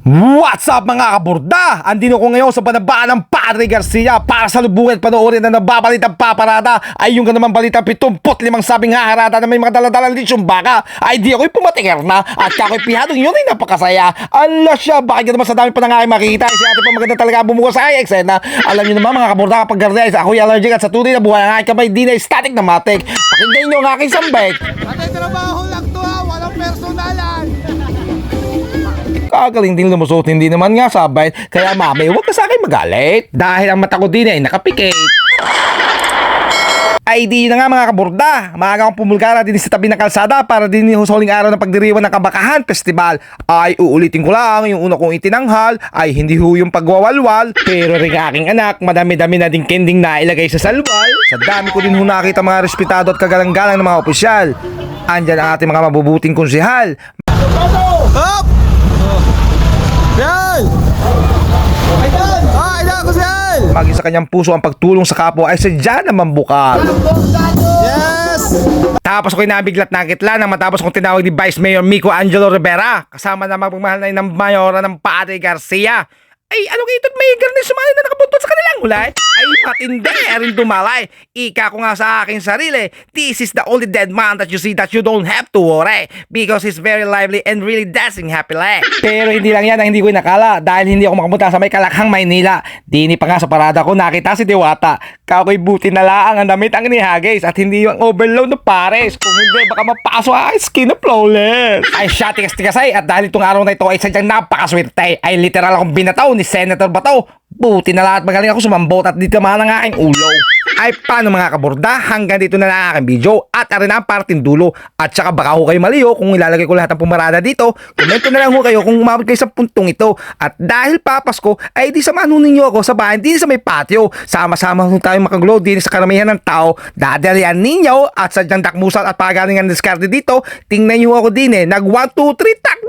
What's up mga kaburda? Andino ko ngayon sa banabaan ng Padre Garcia para sa lubungan panoorin na nababalitang paparada ay yung ganamang balitang 75 sabing haharada na may mga daladalang lisyong baka ay di ako'y pumatiker na at kako'y pihadong yun ay napakasaya. Ala siya, bakit naman sa dami pa nang aking makikita si ate pa maganda talaga bumuka sa aking eksena. Alam nyo naman mga kaburda kapag gardias ako'y allergic at sa tunay na buhay ang aking kamay di na static na matik. Pakinggan nyo ang aking sambek. Ate, trabaho lang to ha, walang personalan. Kagaling din lumusot, hindi naman nga sabay. Kaya mami, huwag ka sa akin magalit. Dahil ang mata ko din ay nakapikit. Ay di na nga mga kaburda. Maaga akong pumulgara din sa tabi ng kalsada para din sa huling araw ng pagdiriwan ng Kabakahan Festival. Ay uulitin ko lang, yung una kong itinanghal ay hindi ho yung pagwawalwal. Pero rin aking anak, madami-dami na din kending na ilagay sa salwal. Sa dami ko din ho nakita mga respetado at kagalang-galang ng mga opisyal. Andyan ang ating mga mabubuting konsehal. Hop! Yan! Ah, ina ko siyan! Maging sa kanyang puso ang pagtulong sa kapwa ay sadya naman bukal. Yes! Tapos ako'y nabiglat na kitla nang matapos kong tinawag ni Vice Mayor Mico Angelo Rivera kasama na magmamahal na ng mayora ng Padre Garcia. Ay, ano kayo ito't may garnis sumali na nakabuntod sa kanilang ulay? Ay, matindi rin dumalay. Ika ko nga sa aking sarili, this is the only dead man that you see that you don't have to worry because he's very lively and really dancing happily. Pero hindi lang yan ang hindi ko inakala dahil hindi ako makapunta sa may Kalakhang, Maynila. Dini pa nga sa parada ko nakita si Diwata. Kakoy buti na lang ang damit ang nihagis at hindi yung overload na pares. Kung hindi, baka mapasok ang skin na flawless. Ay, siya tigas-tigasay at dahil itong araw na ito ay sadyang napakaswerte ay literal akong binataw ni Senator Bato. Buti na lahat magaling ako sumambot at dito man ang aking ulo. Ay paano mga kaburda, hanggang dito na lang ang aking video at arin na ang parting dulo. At saka baka ho kayo maliho kung ilalagay ko lahat ng pumarada dito. Komento na lang ho kayo kung umabot kayo sa puntong ito. At dahil papasko ay di samahan ho ninyo ako sa bahay din sa may patio. Sama-sama ho tayo makaglow din sa karamihan ng tao. Dadalian ninyo at sadyang dakmusan at pagaling ang diskarte dito. Tingnan nyo ako din nag 1, 2, 3 tak